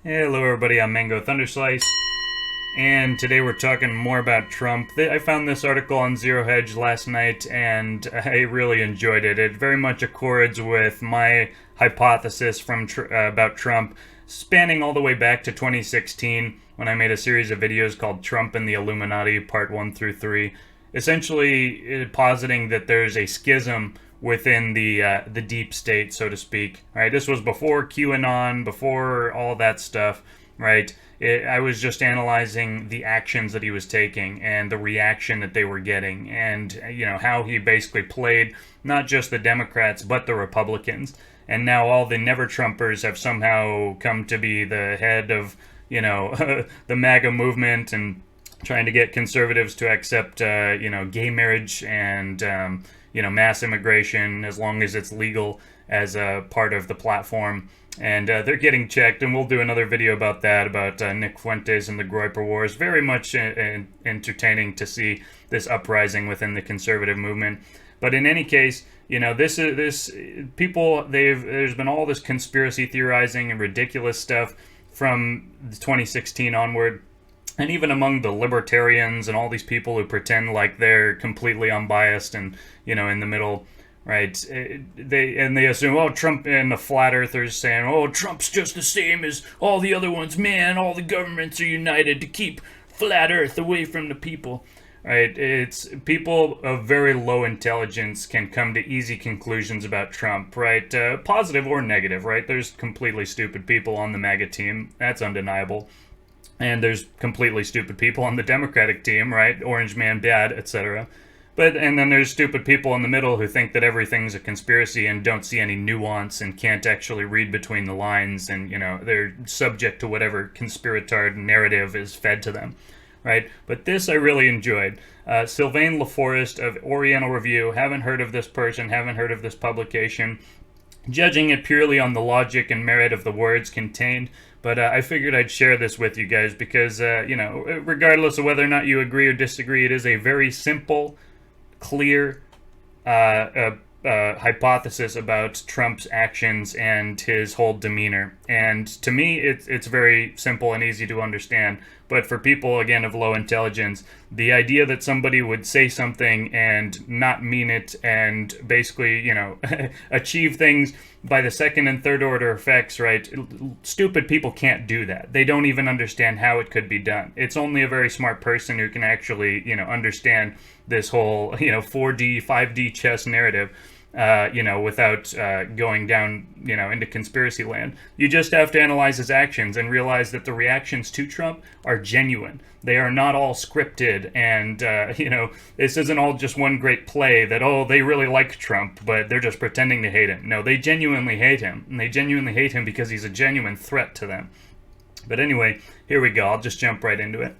Hello everybody, I'm Mango Thunderslice, and today we're talking more about Trump. I found this article on Zero Hedge last night, and I really enjoyed it. It very much accords with my hypothesis about Trump, spanning all the way back to 2016, when I made a series of videos called Trump and the Illuminati, Part 1 through 3, essentially positing that there's a schism within the deep state, so to speak. Right, this was before QAnon, before all that stuff. Right, I was just analyzing the actions that he was taking and the reaction that they were getting, and how he basically played not just the Democrats but the Republicans. And now all the never Trumpers have somehow come to be the head of the MAGA movement and trying to get conservatives to accept gay marriage and mass immigration as long as it's legal as a part of the platform. And they're getting checked, and we'll do another video about that, about Nick Fuentes and the Groyper Wars. Very much entertaining to see this uprising within the conservative movement. But in any case, there's been all this conspiracy theorizing and ridiculous stuff from 2016 onward. And even among the libertarians and all these people who pretend like they're completely unbiased and, in the middle, right? They assume, oh, Trump, and the flat earthers saying, oh, Trump's just the same as all the other ones. Man, all the governments are united to keep flat earth away from the people. Right? It's people of very low intelligence can come to easy conclusions about Trump, right? Positive or negative, right? There's completely stupid people on the MAGA team. That's undeniable. And there's completely stupid people on the Democratic team, right? Orange man bad, etc. And then there's stupid people in the middle who think that everything's a conspiracy and don't see any nuance and can't actually read between the lines, and they're subject to whatever conspiratard narrative is fed to them, right? But this I really enjoyed. Sylvain Laforest of Oriental Review, haven't heard of this person, haven't heard of this publication, judging it purely on the logic and merit of the words contained. But I figured I'd share this with you guys because, regardless of whether or not you agree or disagree, it is a very simple, clear hypothesis about Trump's actions and his whole demeanor. And to me, it's very simple and easy to understand. But for people, again, of low intelligence, the idea that somebody would say something and not mean it and basically, achieve things by the second and third order effects, right? Stupid people can't do that. They don't even understand how it could be done. It's only a very smart person who can actually, understand this whole, 4D, 5D chess narrative. Without going down, into conspiracy land. You just have to analyze his actions and realize that the reactions to Trump are genuine. They are not all scripted, and, this isn't all just one great play that, oh, they really like Trump, but they're just pretending to hate him. No, they genuinely hate him, and they genuinely hate him because he's a genuine threat to them. But anyway, here we go. I'll just jump right into it.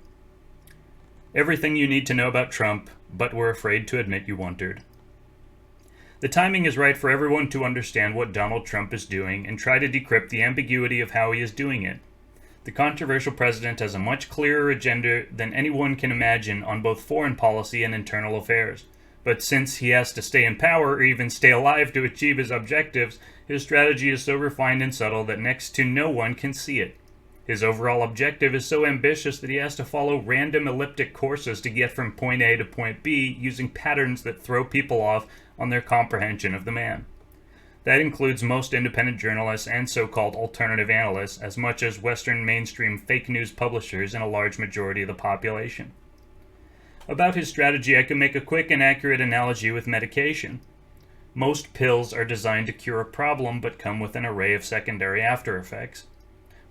Everything you need to know about Trump, but were afraid to admit you wondered. The timing is right for everyone to understand what Donald Trump is doing and try to decrypt the ambiguity of how he is doing it. The controversial president has a much clearer agenda than anyone can imagine on both foreign policy and internal affairs. But since he has to stay in power or even stay alive to achieve his objectives, his strategy is so refined and subtle that next to no one can see it. His overall objective is so ambitious that he has to follow random elliptic courses to get from point A to point B using patterns that throw people off on their comprehension of the man. That includes most independent journalists and so-called alternative analysts, as much as Western mainstream fake news publishers and a large majority of the population. About his strategy, I can make a quick and accurate analogy with medication. Most pills are designed to cure a problem but come with an array of secondary after effects.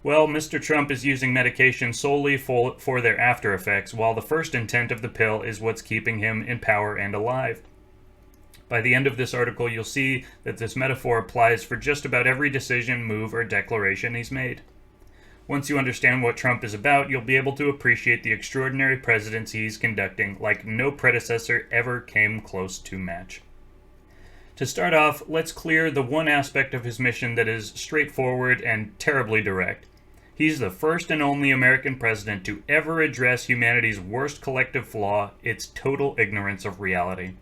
Well, Mr. Trump is using medication solely for their after effects, while the first intent of the pill is what's keeping him in power and alive. By the end of this article, you'll see that this metaphor applies for just about every decision, move, or declaration he's made. Once you understand what Trump is about, you'll be able to appreciate the extraordinary presidency he's conducting like no predecessor ever came close to match. To start off, let's clear the one aspect of his mission that is straightforward and terribly direct. He's the first and only American president to ever address humanity's worst collective flaw, its total ignorance of reality.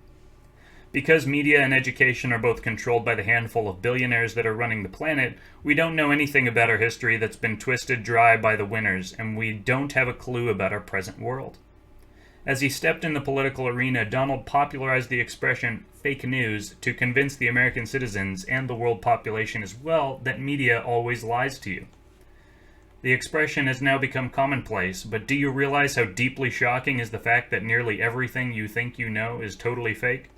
Because media and education are both controlled by the handful of billionaires that are running the planet, we don't know anything about our history that's been twisted dry by the winners, and we don't have a clue about our present world. As he stepped in the political arena, Donald popularized the expression fake news to convince the American citizens and the world population as well that media always lies to you. The expression has now become commonplace, but do you realize how deeply shocking is the fact that nearly everything you think you know is totally fake?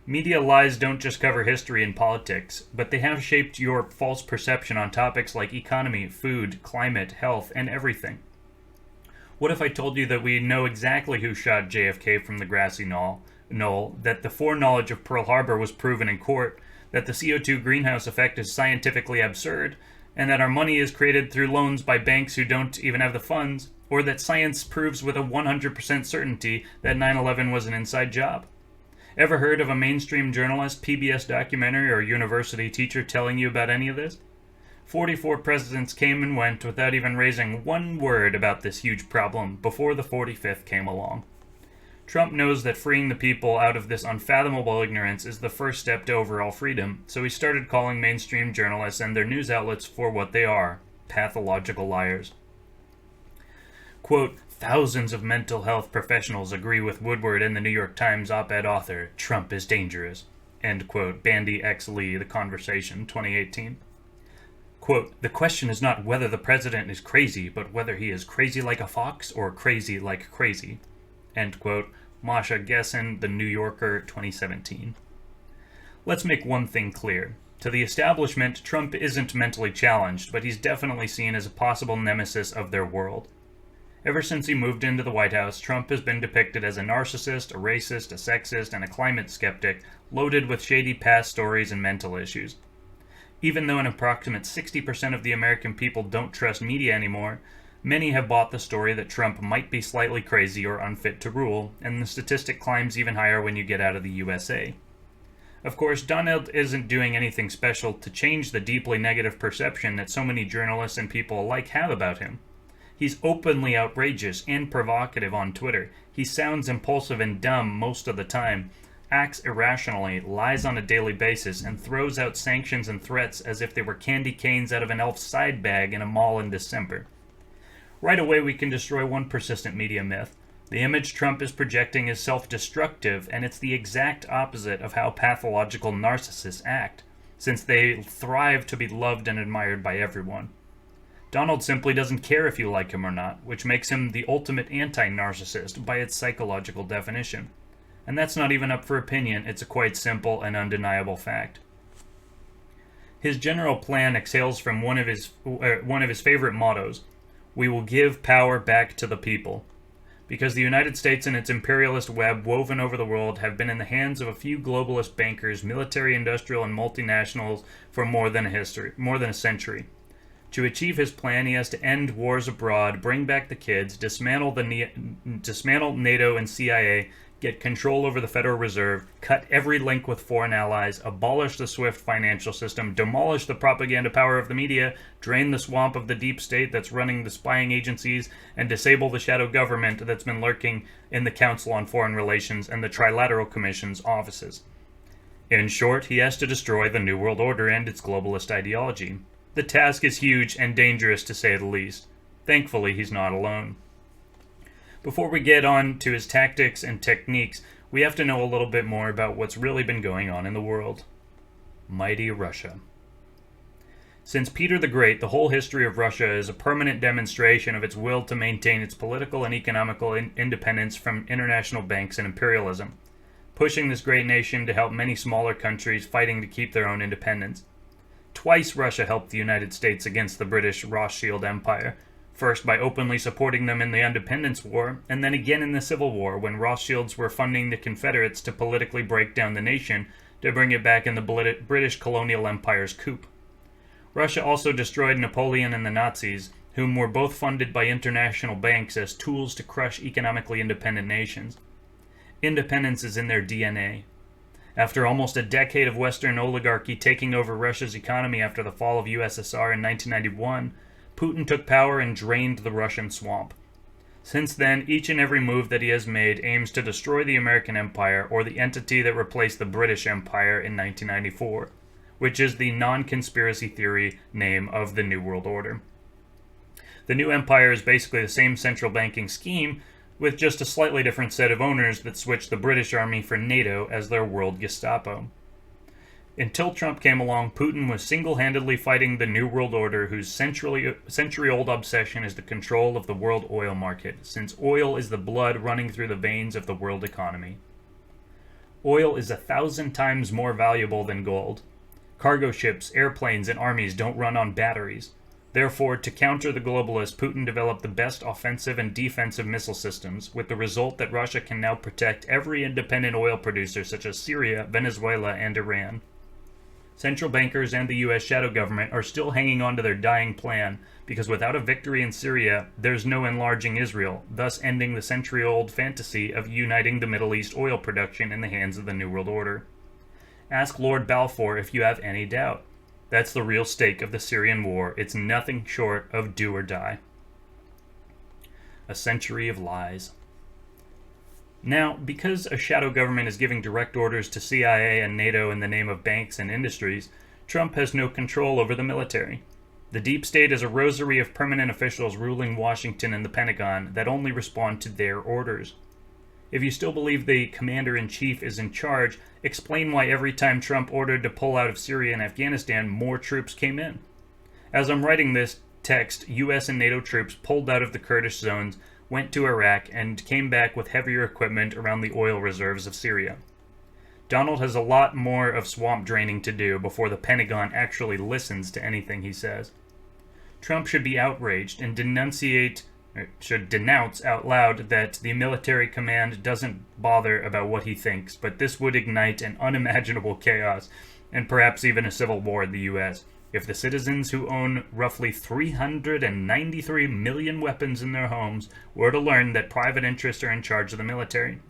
Media lies don't just cover history and politics, but they have shaped your false perception on topics like economy, food, climate, health, and everything. What if I told you that we know exactly who shot JFK from the grassy knoll, that the foreknowledge of Pearl Harbor was proven in court, that the CO2 greenhouse effect is scientifically absurd, and that our money is created through loans by banks who don't even have the funds, or that science proves with a 100% certainty that 9/11 was an inside job? Ever heard of a mainstream journalist, PBS documentary, or university teacher telling you about any of this? 44 presidents came and went without even raising one word about this huge problem before the 45th came along. Trump knows that freeing the people out of this unfathomable ignorance is the first step to overall freedom, so he started calling mainstream journalists and their news outlets for what they are: pathological liars. Quote, thousands of mental health professionals agree with Woodward and the New York Times op-ed author, Trump is dangerous. End quote. Bandy X. Lee, The Conversation, 2018. Quote, the question is not whether the president is crazy, but whether he is crazy like a fox or crazy like crazy. End quote. Masha Gessen, The New Yorker, 2017. Let's make one thing clear. To the establishment, Trump isn't mentally challenged, but he's definitely seen as a possible nemesis of their world. Ever since he moved into the White House, Trump has been depicted as a narcissist, a racist, a sexist, and a climate skeptic, loaded with shady past stories and mental issues. Even though an approximate 60% of the American people don't trust media anymore, many have bought the story that Trump might be slightly crazy or unfit to rule, and the statistic climbs even higher when you get out of the USA. Of course, Donald isn't doing anything special to change the deeply negative perception that so many journalists and people alike have about him. He's openly outrageous and provocative on Twitter. He sounds impulsive and dumb most of the time, acts irrationally, lies on a daily basis, and throws out sanctions and threats as if they were candy canes out of an elf's side bag in a mall in December. Right away, we can destroy one persistent media myth. The image Trump is projecting is self-destructive, and it's the exact opposite of how pathological narcissists act, since they thrive to be loved and admired by everyone. Donald simply doesn't care if you like him or not, which makes him the ultimate anti-narcissist by its psychological definition. And that's not even up for opinion, it's a quite simple and undeniable fact. His general plan exhales from one of his favorite mottos: we will give power back to the people. Because the United States and its imperialist web woven over the world have been in the hands of a few globalist bankers, military, industrial, and multinationals for more than a century. To achieve his plan, he has to end wars abroad, bring back the kids, dismantle NATO and CIA, get control over the Federal Reserve, cut every link with foreign allies, abolish the SWIFT financial system, demolish the propaganda power of the media, drain the swamp of the deep state that's running the spying agencies, and disable the shadow government that's been lurking in the Council on Foreign Relations and the Trilateral Commission's offices. In short, he has to destroy the New World Order and its globalist ideology. The task is huge and dangerous, to say the least. Thankfully, he's not alone. Before we get on to his tactics and techniques, we have to know a little bit more about what's really been going on in the world. Mighty Russia. Since Peter the Great, the whole history of Russia is a permanent demonstration of its will to maintain its political and economical independence from international banks and imperialism, pushing this great nation to help many smaller countries fighting to keep their own independence. Twice Russia helped the United States against the British Rothschild Empire, first by openly supporting them in the Independence War, and then again in the Civil War when Rothschilds were funding the Confederates to politically break down the nation to bring it back in the British colonial empire's coup. Russia also destroyed Napoleon and the Nazis, whom were both funded by international banks as tools to crush economically independent nations. Independence is in their DNA. After almost a decade of Western oligarchy taking over Russia's economy after the fall of USSR in 1991, Putin took power and drained the Russian swamp. Since then, each and every move that he has made aims to destroy the American Empire or the entity that replaced the British Empire in 1994, which is the non-conspiracy theory name of the New World Order. The new empire is basically the same central banking scheme, with just a slightly different set of owners that switched the British Army for NATO as their world Gestapo. Until Trump came along, Putin was single-handedly fighting the New World Order, whose century-old obsession is the control of the world oil market, since oil is the blood running through the veins of the world economy. Oil is 1,000 times more valuable than gold. Cargo ships, airplanes, and armies don't run on batteries. Therefore, to counter the globalists, Putin developed the best offensive and defensive missile systems, with the result that Russia can now protect every independent oil producer such as Syria, Venezuela, and Iran. Central bankers and the U.S. shadow government are still hanging on to their dying plan, because without a victory in Syria, there's no enlarging Israel, thus ending the century-old fantasy of uniting the Middle East oil production in the hands of the New World Order. Ask Lord Balfour if you have any doubt. That's the real stake of the Syrian war. It's nothing short of do or die. A century of lies. Now, because a shadow government is giving direct orders to CIA and NATO in the name of banks and industries, Trump has no control over the military. The deep state is a rosary of permanent officials ruling Washington and the Pentagon that only respond to their orders. If you still believe the commander-in-chief is in charge, explain why every time Trump ordered to pull out of Syria and Afghanistan, more troops came in. As I'm writing this text, U.S. and NATO troops pulled out of the Kurdish zones, went to Iraq, and came back with heavier equipment around the oil reserves of Syria. Donald has a lot more of swamp draining to do before the Pentagon actually listens to anything he says. Trump should be outraged and should denounce out loud that the military command doesn't bother about what he thinks, but this would ignite an unimaginable chaos and perhaps even a civil war in the U.S. if the citizens who own roughly 393 million weapons in their homes were to learn that private interests are in charge of the military.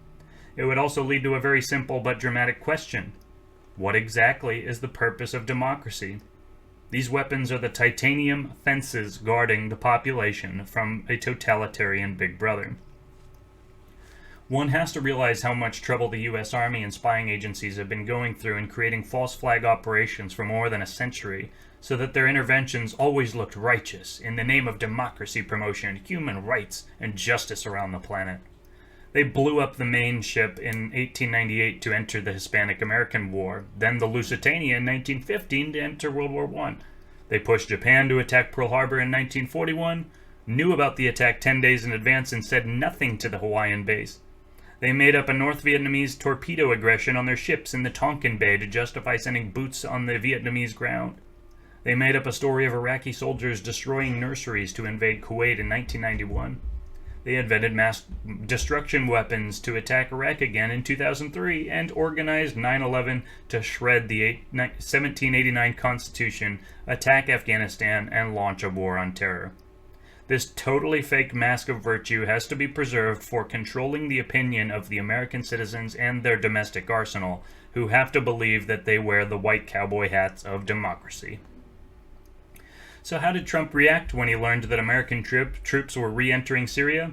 It would also lead to a very simple but dramatic question. What exactly is the purpose of democracy? These weapons are the titanium fences guarding the population from a totalitarian Big Brother. One has to realize how much trouble the U.S. Army and spying agencies have been going through in creating false flag operations for more than a century, so that their interventions always looked righteous in the name of democracy promotion, human rights, and justice around the planet. They blew up the Maine ship in 1898 to enter the Hispanic-American War, then the Lusitania in 1915 to enter World War I. They pushed Japan to attack Pearl Harbor in 1941, knew about the attack 10 days in advance, and said nothing to the Hawaiian base. They made up a North Vietnamese torpedo aggression on their ships in the Tonkin Bay to justify sending boots on the Vietnamese ground. They made up a story of Iraqi soldiers destroying nurseries to invade Kuwait in 1991. They invented mass destruction weapons to attack Iraq again in 2003 and organized 9/11 to shred the 1789 Constitution, attack Afghanistan, and launch a war on terror. This totally fake mask of virtue has to be preserved for controlling the opinion of the American citizens and their domestic arsenal, who have to believe that they wear the white cowboy hats of democracy. So how did Trump react when he learned that American troops were re-entering Syria?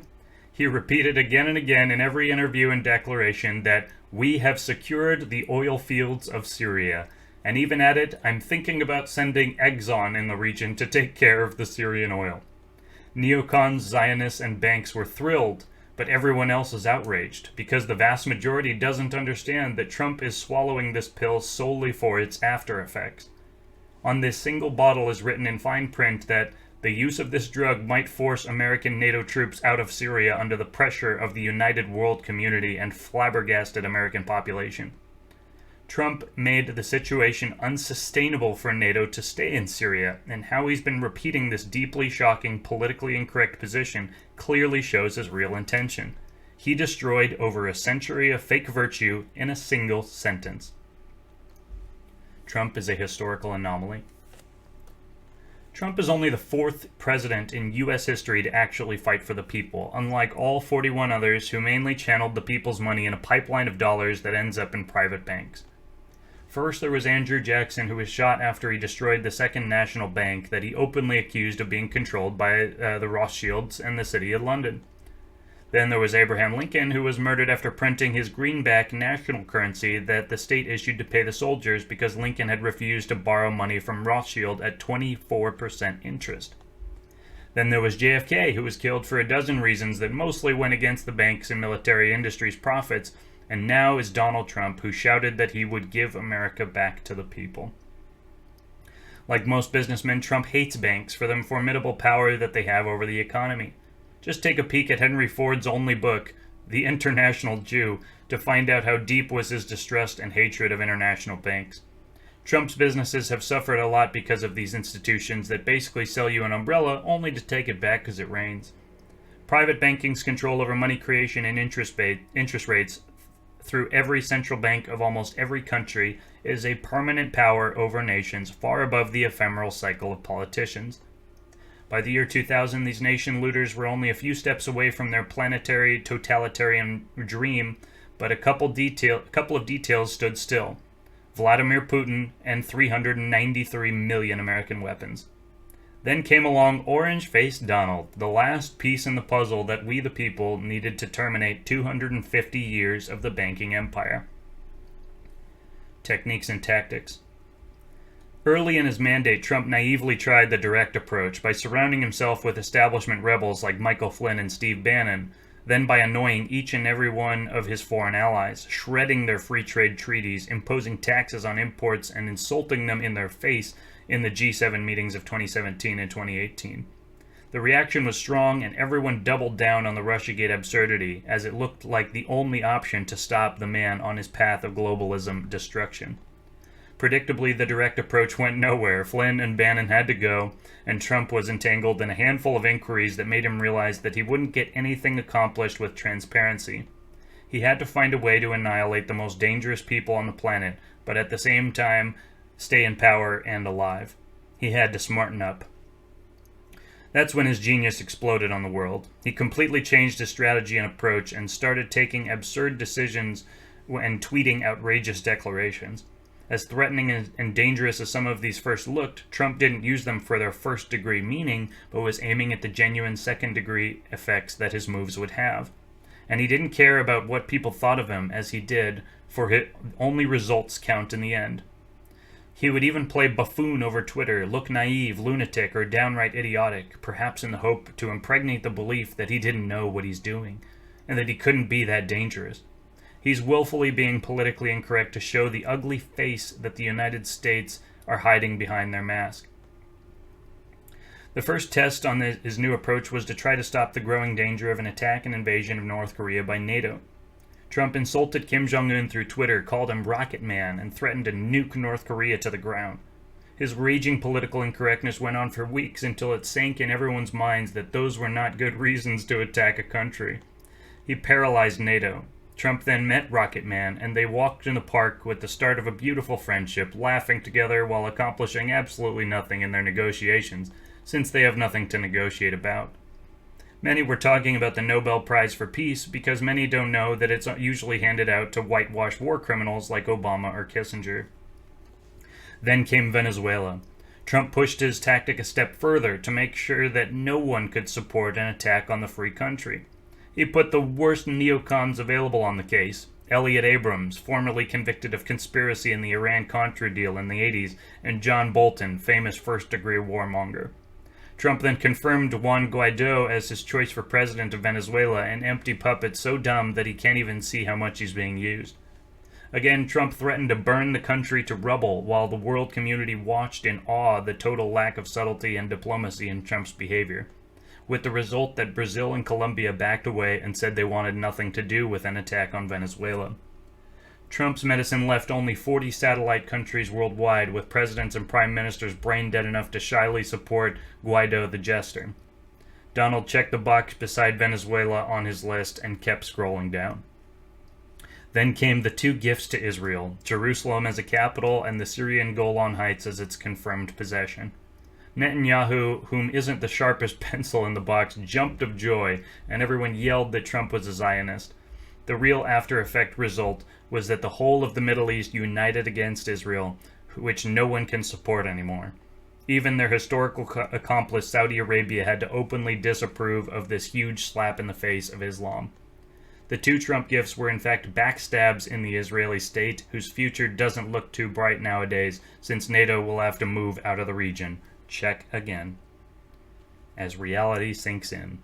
He repeated again and again in every interview and declaration that we have secured the oil fields of Syria, and even added, I'm thinking about sending Exxon in the region to take care of the Syrian oil. Neocons, Zionists, and banks were thrilled, but everyone else is outraged, because the vast majority doesn't understand that Trump is swallowing this pill solely for its after effects. On this single bottle is written in fine print that the use of this drug might force American NATO troops out of Syria under the pressure of the united world community and flabbergasted American population. Trump made the situation unsustainable for NATO to stay in Syria, and how he's been repeating this deeply shocking, politically incorrect position clearly shows his real intention. He destroyed over a century of fake virtue in a single sentence. Trump is a historical anomaly. Trump is only the fourth president in U.S. history to actually fight for the people, unlike all 41 others who mainly channeled the people's money in a pipeline of dollars that ends up in private banks. First, there was Andrew Jackson, who was shot after he destroyed the Second National Bank that he openly accused of being controlled by the Rothschilds and the City of London. Then there was Abraham Lincoln, who was murdered after printing his greenback national currency that the state issued to pay the soldiers because Lincoln had refused to borrow money from Rothschild at 24% interest. Then there was JFK, who was killed for a dozen reasons that mostly went against the banks and military industry's profits, and now is Donald Trump, who shouted that he would give America back to the people. Like most businessmen, Trump hates banks for the formidable power that they have over the economy. Just take a peek at Henry Ford's only book, The International Jew, to find out how deep was his distrust and hatred of international banks. Trump's businesses have suffered a lot because of these institutions that basically sell you an umbrella only to take it back because it rains. Private banking's control over money creation and interest rates through every central bank of almost every country is a permanent power over nations far above the ephemeral cycle of politicians. By the year 2000, these nation looters were only a few steps away from their planetary totalitarian dream, but a couple of details stood still: Vladimir Putin and 393 million American weapons. Then came along orange-faced Donald, the last piece in the puzzle that we the people needed to terminate 250 years of the banking empire. Techniques and tactics. Early in his mandate, Trump naively tried the direct approach by surrounding himself with establishment rebels like Michael Flynn and Steve Bannon, then by annoying each and every one of his foreign allies, shredding their free trade treaties, imposing taxes on imports, and insulting them in their face in the G7 meetings of 2017 and 2018. The reaction was strong, and everyone doubled down on the Russiagate absurdity, as it looked like the only option to stop the man on his path of globalism destruction. Predictably, the direct approach went nowhere. Flynn and Bannon had to go, and Trump was entangled in a handful of inquiries that made him realize that he wouldn't get anything accomplished with transparency. He had to find a way to annihilate the most dangerous people on the planet, but at the same time, stay in power and alive. He had to smarten up. That's when his genius exploded on the world. He completely changed his strategy and approach and started taking absurd decisions and tweeting outrageous declarations. As threatening and dangerous as some of these first looked, Trump didn't use them for their first-degree meaning, but was aiming at the genuine second-degree effects that his moves would have. And he didn't care about what people thought of him, as he did, for only results count in the end. He would even play buffoon over Twitter, look naive, lunatic, or downright idiotic, perhaps in the hope to impregnate the belief that he didn't know what he's doing, and that he couldn't be that dangerous. He's willfully being politically incorrect to show the ugly face that the United States are hiding behind their mask. The first test on his new approach was to try to stop the growing danger of an attack and invasion of North Korea by NATO. Trump insulted Kim Jong-un through Twitter, called him Rocket Man, and threatened to nuke North Korea to the ground. His raging political incorrectness went on for weeks until it sank in everyone's minds that those were not good reasons to attack a country. He paralyzed NATO. Trump then met Rocket Man, and they walked in the park with the start of a beautiful friendship, laughing together while accomplishing absolutely nothing in their negotiations, since they have nothing to negotiate about. Many were talking about the Nobel Prize for Peace because many don't know that it's usually handed out to whitewashed war criminals like Obama or Kissinger. Then came Venezuela. Trump pushed his tactic a step further to make sure that no one could support an attack on the free country. He put the worst neocons available on the case: Elliot Abrams, formerly convicted of conspiracy in the Iran-Contra deal in the 80s, and John Bolton, famous first-degree warmonger. Trump then confirmed Juan Guaido as his choice for president of Venezuela, an empty puppet so dumb that he can't even see how much he's being used. Again, Trump threatened to burn the country to rubble while the world community watched in awe the total lack of subtlety and diplomacy in Trump's behavior, with the result that Brazil and Colombia backed away and said they wanted nothing to do with an attack on Venezuela. Trump's medicine left only 40 satellite countries worldwide, with presidents and prime ministers brain dead enough to shyly support Guaido the jester. Donald checked the box beside Venezuela on his list and kept scrolling down. Then came the two gifts to Israel: Jerusalem as a capital and the Syrian Golan Heights as its confirmed possession. Netanyahu, whom isn't the sharpest pencil in the box, jumped of joy, and everyone yelled that Trump was a Zionist. The real after-effect result was that the whole of the Middle East united against Israel, which no one can support anymore. Even their historical accomplice Saudi Arabia had to openly disapprove of this huge slap in the face of Islam. The two Trump gifts were in fact backstabs in the Israeli state, whose future doesn't look too bright nowadays, since NATO will have to move out of the region. Check again. As reality sinks in.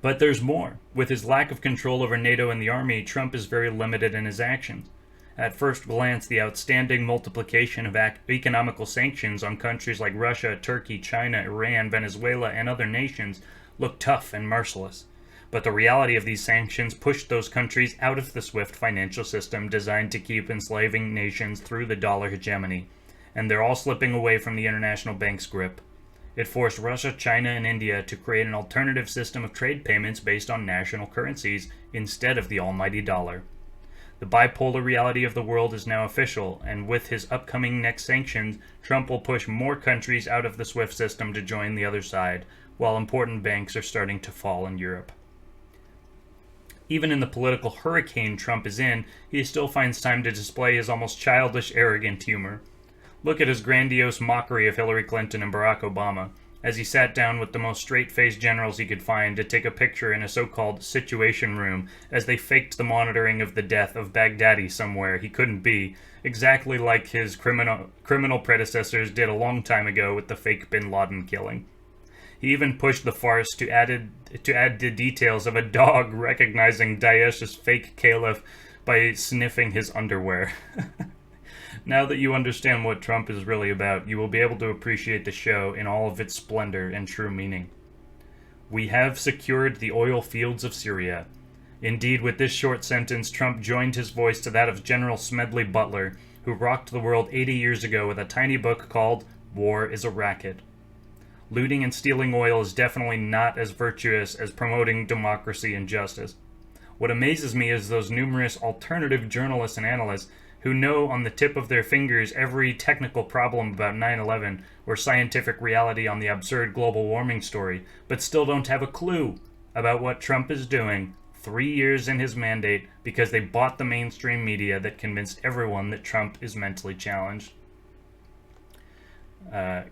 But there's more. With his lack of control over NATO and the army, Trump is very limited in his actions. At first glance, the outstanding multiplication of economical sanctions on countries like Russia, Turkey, China, Iran, Venezuela, and other nations look tough and merciless. But the reality of these sanctions pushed those countries out of the SWIFT financial system designed to keep enslaving nations through the dollar hegemony, and they're all slipping away from the international bank's grip. It forced Russia, China, and India to create an alternative system of trade payments based on national currencies instead of the almighty dollar. The bipolar reality of the world is now official, and with his upcoming next sanctions, Trump will push more countries out of the SWIFT system to join the other side, while important banks are starting to fall in Europe. Even in the political hurricane Trump is in, he still finds time to display his almost childish, arrogant humor. Look at his grandiose mockery of Hillary Clinton and Barack Obama, as he sat down with the most straight-faced generals he could find to take a picture in a so-called situation room as they faked the monitoring of the death of Baghdadi somewhere he couldn't be, exactly like his criminal predecessors did a long time ago with the fake bin Laden killing. He even pushed the farce to add the details of a dog recognizing Daesh's fake caliph by sniffing his underwear. Now that you understand what Trump is really about, you will be able to appreciate the show in all of its splendor and true meaning. We have secured the oil fields of Syria. Indeed, with this short sentence, Trump joined his voice to that of General Smedley Butler, who rocked the world 80 years ago with a tiny book called War is a Racket. Looting and stealing oil is definitely not as virtuous as promoting democracy and justice. What amazes me is those numerous alternative journalists and analysts who know on the tip of their fingers every technical problem about 9/11 or scientific reality on the absurd global warming story, but still don't have a clue about what Trump is doing 3 years in his mandate because they bought the mainstream media that convinced everyone that Trump is mentally challenged.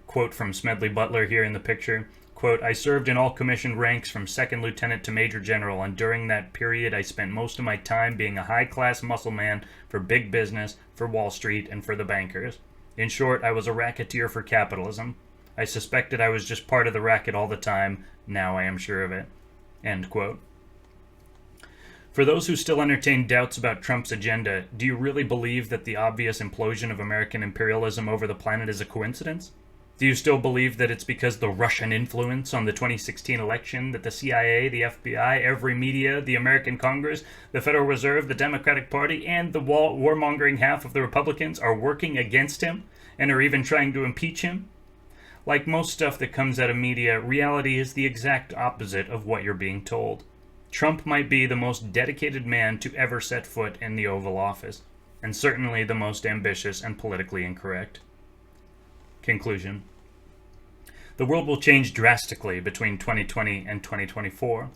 Quote from Smedley Butler here in the picture. Quote, I served in all commissioned ranks from second lieutenant to major general, and during that period I spent most of my time being a high-class muscle man for big business, for Wall Street, and for the bankers. In short, I was a racketeer for capitalism. I suspected I was just part of the racket all the time. Now I am sure of it. End quote. For those who still entertain doubts about Trump's agenda, do you really believe that the obvious implosion of American imperialism over the planet is a coincidence? Do you still believe that it's because the Russian influence on the 2016 election that the CIA, the FBI, every media, the American Congress, the Federal Reserve, the Democratic Party, and the warmongering half of the Republicans are working against him and are even trying to impeach him? Like most stuff that comes out of media, reality is the exact opposite of what you're being told. Trump might be the most dedicated man to ever set foot in the Oval Office, and certainly the most ambitious and politically incorrect. Conclusion. The world will change drastically between 2020 and 2024.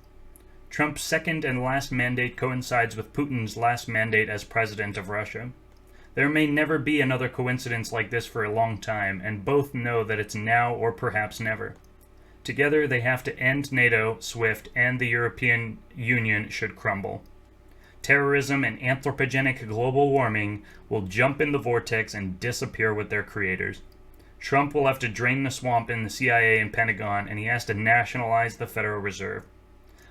Trump's second and last mandate coincides with Putin's last mandate as president of Russia. There may never be another coincidence like this for a long time, and both know that it's now or perhaps never. Together, they have to end NATO, SWIFT, and the European Union should crumble. Terrorism and anthropogenic global warming will jump in the vortex and disappear with their creators. Trump will have to drain the swamp in the CIA and Pentagon, and he has to nationalize the Federal Reserve.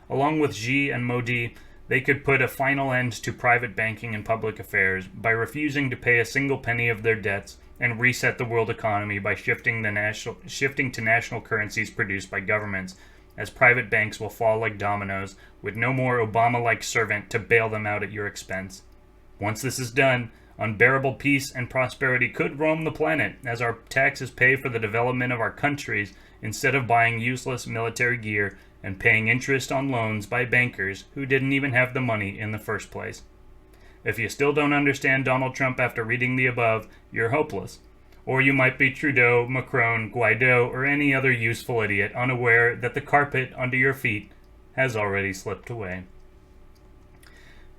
Along with Xi and Modi, they could put a final end to private banking and public affairs by refusing to pay a single penny of their debts and reset the world economy by shifting to national currencies produced by governments, as private banks will fall like dominoes with no more Obama-like servant to bail them out at your expense. Once this is done, unbearable peace and prosperity could roam the planet as our taxes pay for the development of our countries instead of buying useless military gear and paying interest on loans by bankers who didn't even have the money in the first place. If you still don't understand Donald Trump after reading the above, you're hopeless. Or you might be Trudeau, Macron, Guaido, or any other useful idiot unaware that the carpet under your feet has already slipped away.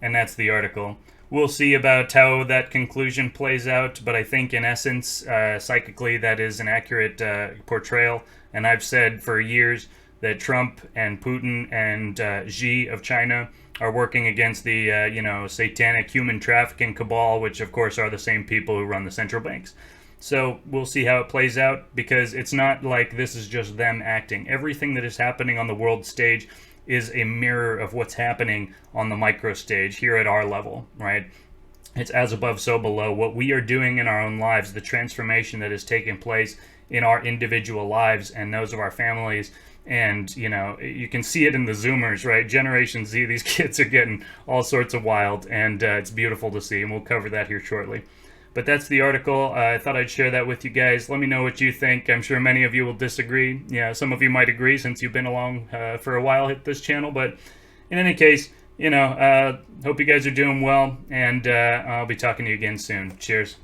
And that's the article. we'll see about how that conclusion plays out. But I think in essence, psychically, that is an accurate portrayal. And I've said for years that Trump and Putin and Xi of China are working against the satanic human trafficking cabal, which of course are the same people who run the central banks. So we'll see how it plays out, because it's not like this is just them acting. Everything that is happening on the world stage is a mirror of what's happening on the micro stage here at our level, right? It's as above, so below. What we are doing in our own lives, the transformation that is taking place in our individual lives and those of our families. And, you can see it in the Zoomers, right? Generation Z, these kids are getting all sorts of wild, and it's beautiful to see, and we'll cover that here shortly. But that's the article. I thought I'd share that with you guys. Let me know what you think. I'm sure many of you will disagree. Yeah, some of you might agree since you've been along for a while at this channel. But in any case, hope you guys are doing well, and I'll be talking to you again soon. Cheers.